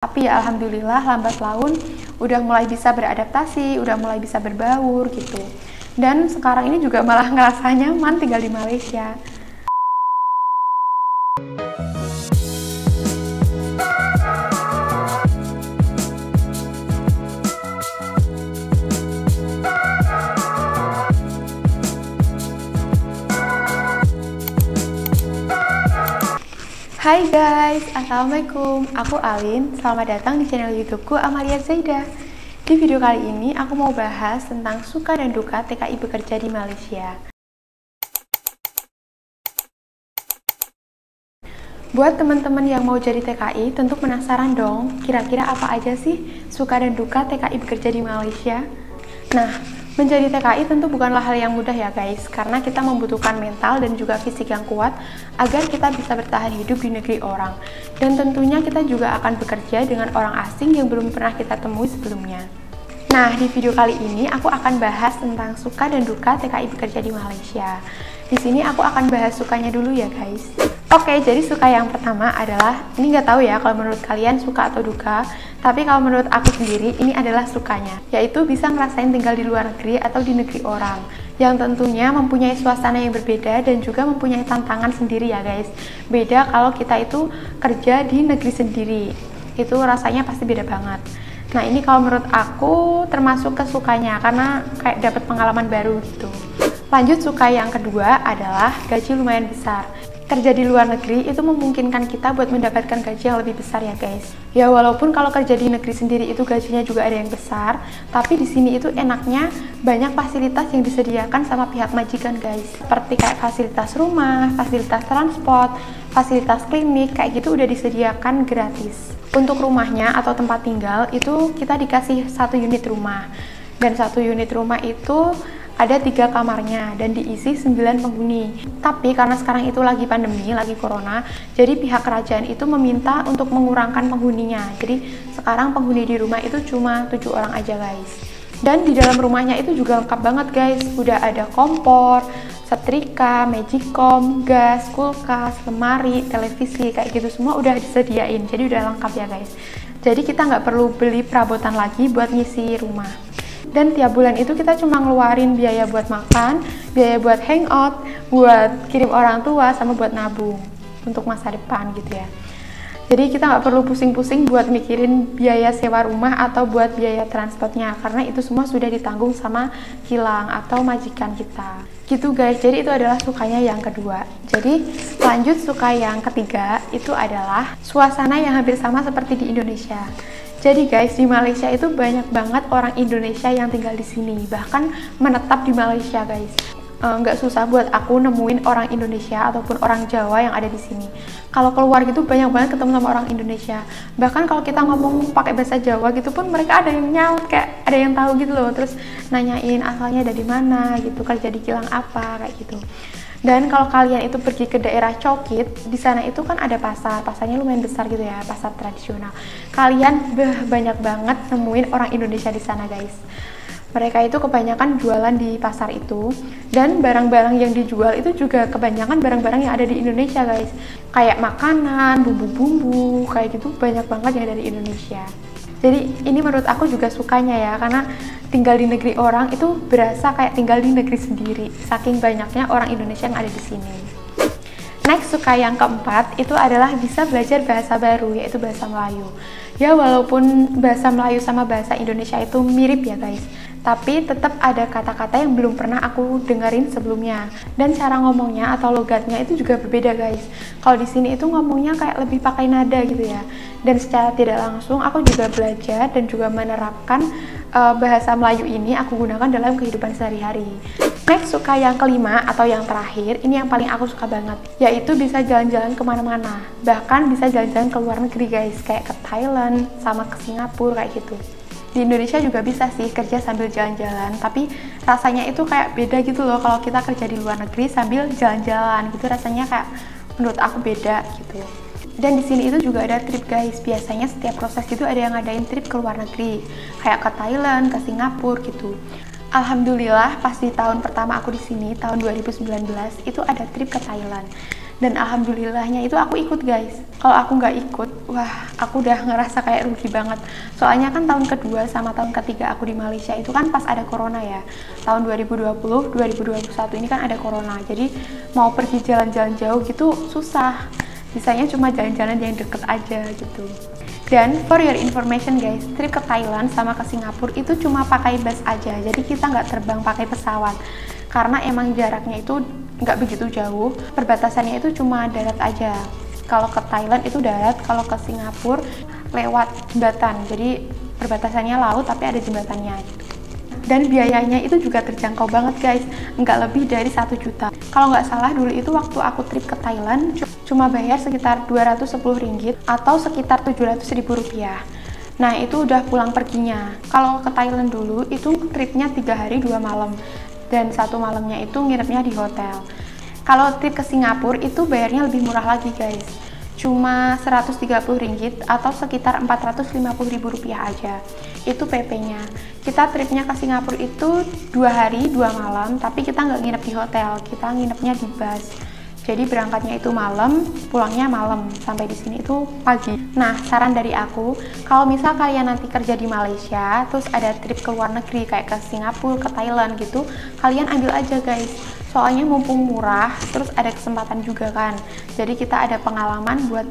Tapi ya alhamdulillah lambat laun udah mulai bisa beradaptasi, udah mulai bisa berbaur gitu. Dan sekarang ini juga malah ngerasa nyaman tinggal di Malaysia. Hai guys, assalamualaikum. Aku Alin. Selamat datang di channel YouTubeku Amalia Zaida. Di video kali ini aku mau bahas tentang suka dan duka TKI bekerja di Malaysia. Buat teman-teman yang mau jadi TKI, tentu penasaran dong, kira-kira apa aja sih suka dan duka TKI bekerja di Malaysia? Nah, menjadi TKI tentu bukanlah hal yang mudah ya guys, karena kita membutuhkan mental dan juga fisik yang kuat agar kita bisa bertahan hidup di negeri orang. Dan tentunya kita juga akan bekerja dengan orang asing yang belum pernah kita temui sebelumnya. Nah, di video kali ini aku akan bahas tentang suka dan duka TKI bekerja di Malaysia. Di sini aku akan bahas sukanya dulu ya guys. Oke, jadi suka yang pertama adalah, ini nggak tahu ya kalau menurut kalian suka atau duka, tapi kalau menurut aku sendiri ini adalah sukanya, yaitu bisa ngerasain tinggal di luar negeri atau di negeri orang, yang tentunya mempunyai suasana yang berbeda dan juga mempunyai tantangan sendiri ya guys. Beda kalau kita itu kerja di negeri sendiri, itu rasanya pasti beda banget. Nah, ini kalau menurut aku termasuk kesukanya karena kayak dapat pengalaman baru gitu. Lanjut, suka yang kedua adalah gaji lumayan besar. Kerja di luar negeri itu memungkinkan kita buat mendapatkan gaji yang lebih besar ya guys. Ya walaupun kalau kerja di negeri sendiri itu gajinya juga ada yang besar, tapi di sini itu enaknya banyak fasilitas yang disediakan sama pihak majikan guys. Seperti kayak fasilitas rumah, fasilitas transport, fasilitas klinik, kayak gitu udah disediakan gratis. Untuk rumahnya atau tempat tinggal itu kita dikasih 1 unit rumah. Dan 1 unit rumah itu ada 3 kamarnya dan diisi 9 penghuni. Tapi karena sekarang itu lagi pandemi, lagi corona, jadi pihak kerajaan itu meminta untuk mengurangkan penghuninya. Jadi sekarang penghuni di rumah itu cuma 7 orang aja guys. Dan di dalam rumahnya itu juga lengkap banget guys. Udah ada kompor, setrika, magicom, gas, kulkas, lemari, televisi, kayak gitu semua udah disediain. Jadi udah lengkap ya guys. Jadi kita nggak perlu beli perabotan lagi buat ngisi rumah. Dan tiap bulan itu kita cuma ngeluarin biaya buat makan, biaya buat hangout, buat kirim orang tua, sama buat nabung untuk masa depan gitu ya. Jadi kita nggak perlu pusing-pusing buat mikirin biaya sewa rumah atau buat biaya transportnya, karena itu semua sudah ditanggung sama kilang atau majikan kita. Gitu guys, jadi itu adalah sukanya yang kedua. Jadi lanjut, suka yang ketiga itu adalah suasana yang hampir sama seperti di Indonesia. Jadi guys, di Malaysia itu banyak banget orang Indonesia yang tinggal di sini, bahkan menetap di Malaysia guys. Nggak susah buat aku nemuin orang Indonesia ataupun orang Jawa yang ada di sini. Kalau keluar gitu banyak banget ketemu sama orang Indonesia. Bahkan kalau kita ngomong pakai bahasa Jawa gitu pun mereka ada yang nyaut, kayak ada yang tahu gitu loh. Terus nanyain asalnya dari mana gitu, kerja di kilang apa, kayak gitu. Dan kalau kalian itu pergi ke daerah Chowkit, di sana itu kan ada pasar, pasarnya lumayan besar gitu ya, pasar tradisional. Kalian banyak banget nemuin orang Indonesia di sana guys. Mereka itu kebanyakan jualan di pasar itu, dan barang-barang yang dijual itu juga kebanyakan barang-barang yang ada di Indonesia guys. Kayak makanan, bumbu-bumbu, kayak gitu banyak banget yang dari Indonesia. Jadi ini menurut aku juga sukanya ya, karena tinggal di negeri orang itu berasa kayak tinggal di negeri sendiri, saking banyaknya orang Indonesia yang ada di sini. Next, suka yang keempat itu adalah bisa belajar bahasa baru, yaitu bahasa Melayu. Ya walaupun bahasa Melayu sama bahasa Indonesia itu mirip ya guys, tapi tetap ada kata-kata yang belum pernah aku dengerin sebelumnya. Dan cara ngomongnya atau logatnya itu juga berbeda guys. Kalau di sini itu ngomongnya kayak lebih pakai nada gitu ya. Dan secara tidak langsung aku juga belajar dan juga menerapkan bahasa Melayu ini aku gunakan dalam kehidupan sehari-hari. Next, suka yang kelima atau yang terakhir, ini yang paling aku suka banget, yaitu bisa jalan-jalan kemana-mana. Bahkan bisa jalan-jalan ke luar negeri guys, kayak ke Thailand sama ke Singapura kayak gitu. Di Indonesia juga bisa sih kerja sambil jalan-jalan, tapi rasanya itu kayak beda gitu loh kalau kita kerja di luar negeri sambil jalan-jalan gitu, rasanya kayak menurut aku beda gitu. Dan di sini itu juga ada trip guys, biasanya setiap proses itu ada yang ngadain trip ke luar negeri, kayak ke Thailand, ke Singapura gitu. Alhamdulillah pas di tahun pertama aku di sini, tahun 2019, itu ada trip ke Thailand. Dan alhamdulillahnya itu aku ikut guys. Kalau aku nggak ikut, wah aku udah ngerasa kayak rugi banget. Soalnya kan tahun kedua sama tahun ketiga aku di Malaysia itu kan pas ada corona ya. Tahun 2020, 2021 ini kan ada corona. Jadi mau pergi jalan-jalan jauh gitu susah. Bisanya cuma jalan-jalan yang deket aja gitu. Dan for your information guys, trip ke Thailand sama ke Singapura itu cuma pakai bus aja. Jadi kita nggak terbang pakai pesawat. Karena emang jaraknya itu nggak begitu jauh, perbatasannya itu cuma darat aja. Kalau ke Thailand itu darat, kalau ke Singapura lewat jembatan. Jadi perbatasannya laut tapi ada jembatannya gitu. Dan biayanya itu juga terjangkau banget guys, nggak lebih dari 1 juta. Kalau nggak salah dulu itu waktu aku trip ke Thailand cuma bayar sekitar 210 ringgit atau sekitar 700.000 rupiah. Nah itu udah pulang perginya. Kalau ke Thailand dulu itu tripnya 3 hari 2 malam. Dan 1 malamnya itu nginepnya di hotel. Kalau trip ke Singapura itu bayarnya lebih murah lagi guys, cuma 130 ringgit atau sekitar 450.000 rupiah aja. Itu PP-nya. Kita tripnya ke Singapura itu 2 hari 2 malam, tapi kita nggak nginep di hotel, kita nginepnya di bus. Jadi berangkatnya itu malam, pulangnya malam, sampai di sini itu pagi. Nah, saran dari aku, kalau misal kalian nanti kerja di Malaysia, terus ada trip ke luar negeri kayak ke Singapura, ke Thailand gitu, kalian ambil aja guys. Soalnya mumpung murah, terus ada kesempatan juga kan. Jadi kita ada pengalaman buat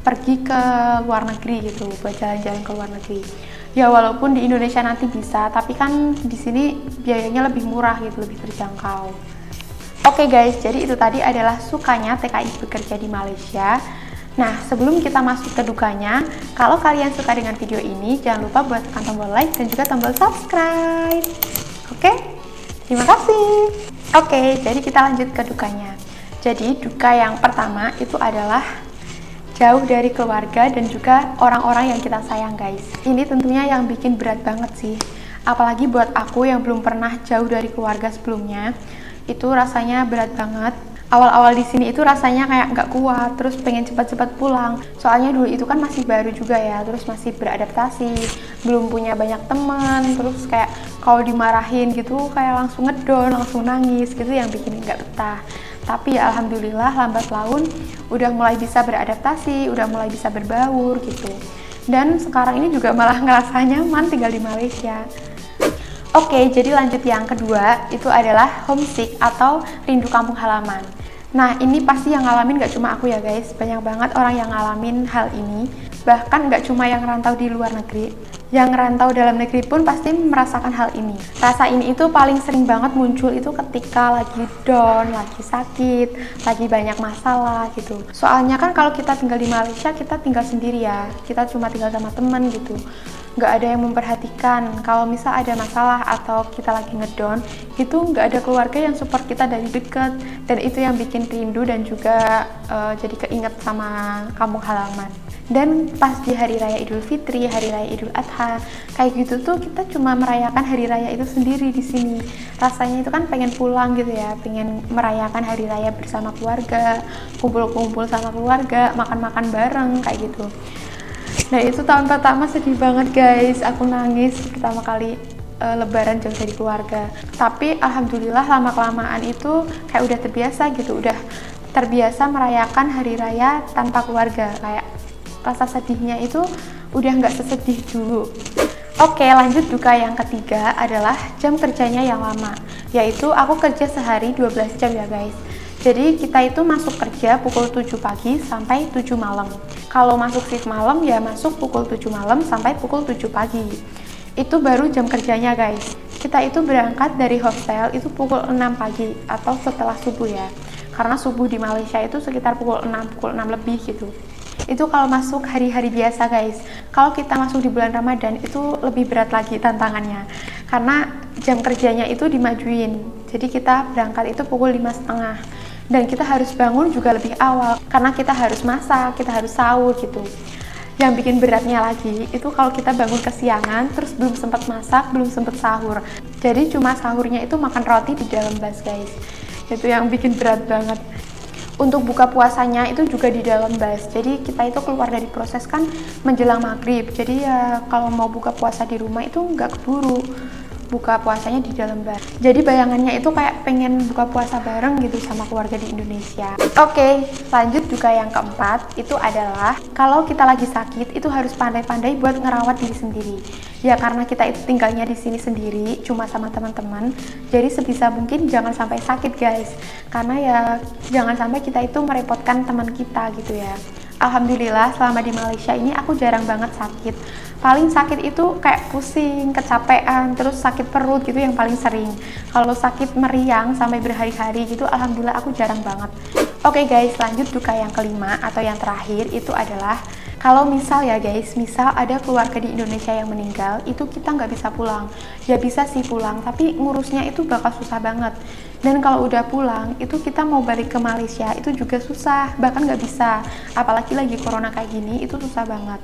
pergi ke luar negeri gitu, buat jalan-jalan ke luar negeri. Ya walaupun di Indonesia nanti bisa, tapi kan di sini biayanya lebih murah gitu, lebih terjangkau. Oke guys, jadi itu tadi adalah sukanya TKI bekerja di Malaysia. Nah, sebelum kita masuk ke dukanya, kalau kalian suka dengan video ini, jangan lupa buat tekan tombol like dan juga tombol subscribe. Oke? Terima kasih. Oke, jadi kita lanjut ke dukanya. Jadi, duka yang pertama itu adalah jauh dari keluarga dan juga orang-orang yang kita sayang guys. Ini tentunya yang bikin berat banget sih. Apalagi buat aku yang belum pernah jauh dari keluarga sebelumnya. Itu rasanya berat banget. Awal-awal di sini itu rasanya kayak nggak kuat, terus pengen cepat-cepat pulang. Soalnya dulu itu kan masih baru juga ya, terus masih beradaptasi, belum punya banyak teman, terus kayak kalau dimarahin gitu kayak langsung ngedon, langsung nangis gitu yang bikin nggak betah. Tapi ya alhamdulillah lambat laun udah mulai bisa beradaptasi, udah mulai bisa berbaur gitu. Dan sekarang ini juga malah ngerasa nyaman tinggal di Malaysia. Oke, jadi lanjut yang kedua, itu adalah homesick atau rindu kampung halaman. Nah, ini pasti yang ngalamin gak cuma aku ya guys, banyak banget orang yang ngalamin hal ini. Bahkan gak cuma yang rantau di luar negeri, yang rantau dalam negeri pun pasti merasakan hal ini. Rasa ini itu paling sering banget muncul itu ketika lagi down, lagi sakit, lagi banyak masalah gitu. Soalnya kan kalau kita tinggal di Malaysia, kita tinggal sendiri ya, kita cuma tinggal sama temen gitu. Nggak ada yang memperhatikan. Kalau misal ada masalah atau kita lagi ngedown, itu nggak ada keluarga yang support kita dari dekat, dan itu yang bikin rindu dan juga jadi keinget sama kampung halaman. Dan pas di hari raya Idul Fitri, hari raya Idul Adha, kayak gitu tuh kita cuma merayakan hari raya itu sendiri di sini. Rasanya itu kan pengen pulang gitu ya, pengen merayakan hari raya bersama keluarga, kumpul-kumpul sama keluarga, makan-makan bareng kayak gitu. Nah itu tahun pertama sedih banget guys, aku nangis pertama kali lebaran jauh dari keluarga. Tapi alhamdulillah lama-kelamaan itu kayak udah terbiasa gitu, udah terbiasa merayakan hari raya tanpa keluarga. Kayak rasa sedihnya itu udah nggak sesedih dulu. Oke, lanjut duka yang ketiga adalah jam kerjanya yang lama. Yaitu aku kerja sehari 12 jam ya guys. Jadi kita itu masuk kerja pukul 7 pagi sampai 7 malam. Kalau masuk shift malam ya masuk pukul 7 malam sampai pukul 7 pagi. Itu baru jam kerjanya guys. Kita itu berangkat dari hostel itu pukul 6 pagi atau setelah subuh ya. Karena subuh di Malaysia itu sekitar pukul 6 lebih gitu. Itu kalau masuk hari-hari biasa guys. Kalau kita masuk di bulan Ramadan itu lebih berat lagi tantangannya. Karena jam kerjanya itu dimajuin. Jadi kita berangkat itu pukul 5.30. Dan kita harus bangun juga lebih awal karena kita harus masak, kita harus sahur gitu. Yang bikin beratnya lagi itu kalau kita bangun kesiangan terus belum sempat masak, belum sempat sahur. Jadi cuma sahurnya itu makan roti di dalam bus guys. Itu yang bikin berat banget. Untuk buka puasanya itu juga di dalam bus. Jadi kita itu keluar dari proses kan menjelang maghrib. Jadi ya kalau mau buka puasa di rumah itu nggak keburu. buka puasanya di dalam bar. Jadi bayangannya itu kayak pengen buka puasa bareng gitu sama keluarga di Indonesia. Oke, lanjut duka yang keempat itu adalah kalau kita lagi sakit itu harus pandai-pandai buat ngerawat diri sendiri. Ya karena kita itu tinggalnya di sini sendiri cuma sama teman-teman. Jadi sebisa mungkin jangan sampai sakit guys. Karena ya jangan sampai kita itu merepotkan teman kita gitu ya. Alhamdulillah selama di Malaysia ini aku jarang banget sakit. Paling sakit itu kayak pusing, kecapean, terus sakit perut gitu yang paling sering. Kalau sakit meriang sampai berhari-hari gitu, alhamdulillah aku jarang banget. Oke guys, lanjut duka yang kelima atau yang terakhir itu adalah kalau misal ya guys, misal ada keluarga di Indonesia yang meninggal, itu kita nggak bisa pulang. Ya bisa sih pulang, tapi ngurusnya itu bakal susah banget. Dan kalau udah pulang, itu kita mau balik ke Malaysia itu juga susah, bahkan nggak bisa. Apalagi lagi corona kayak gini, itu susah banget.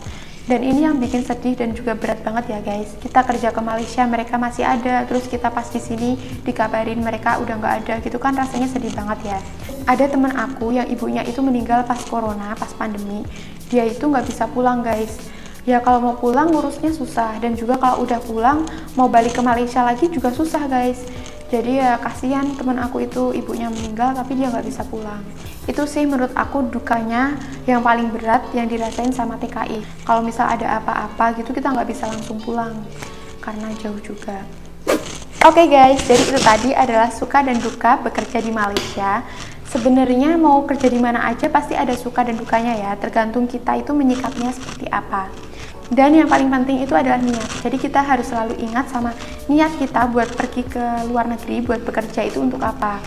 Dan ini yang bikin sedih dan juga berat banget ya guys. Kita kerja ke Malaysia, mereka masih ada, terus kita pas di sini dikabarin mereka udah nggak ada, gitu kan rasanya sedih banget ya. Ada teman aku yang ibunya itu meninggal pas corona, pas pandemi. Dia itu nggak bisa pulang guys. Ya kalau mau pulang ngurusnya susah, dan juga kalau udah pulang mau balik ke Malaysia lagi juga susah guys. Jadi ya kasihan teman aku itu ibunya meninggal tapi dia nggak bisa pulang. Itu sih menurut aku dukanya yang paling berat yang dirasain sama TKI. Kalau misal ada apa-apa gitu kita nggak bisa langsung pulang karena jauh juga. Oke guys, jadi itu tadi adalah suka dan duka bekerja di Malaysia. Sebenarnya mau kerja di mana aja pasti ada suka dan dukanya ya, tergantung kita itu menyikapnya seperti apa. Dan yang paling penting itu adalah niat. Jadi kita harus selalu ingat sama niat kita buat pergi ke luar negeri, buat bekerja itu untuk apa.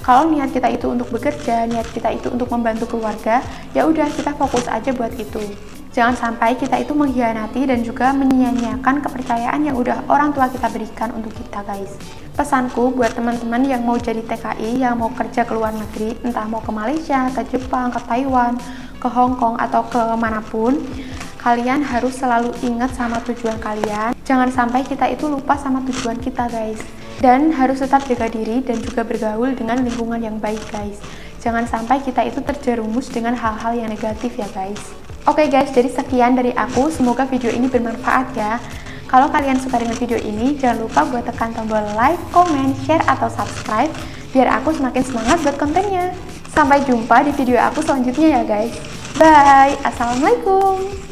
Kalau niat kita itu untuk bekerja, niat kita itu untuk membantu keluarga, ya udah kita fokus aja buat itu. Jangan sampai kita itu mengkhianati dan juga menyia-nyiakan kepercayaan yang udah orang tua kita berikan untuk kita guys. Pesanku buat teman-teman yang mau jadi TKI, yang mau kerja ke luar negeri, entah mau ke Malaysia, ke Jepang, ke Taiwan, ke Hong Kong, atau ke manapun, kalian harus selalu ingat sama tujuan kalian. Jangan sampai kita itu lupa sama tujuan kita guys. Dan harus tetap jaga diri dan juga bergaul dengan lingkungan yang baik guys. Jangan sampai kita itu terjerumus dengan hal-hal yang negatif ya guys. Oke guys, jadi sekian dari aku. Semoga video ini bermanfaat ya. Kalau kalian suka dengan video ini, jangan lupa buat tekan tombol like, comment, share, atau subscribe biar aku semakin semangat buat kontennya. Sampai jumpa di video aku selanjutnya ya guys. Bye. Assalamualaikum.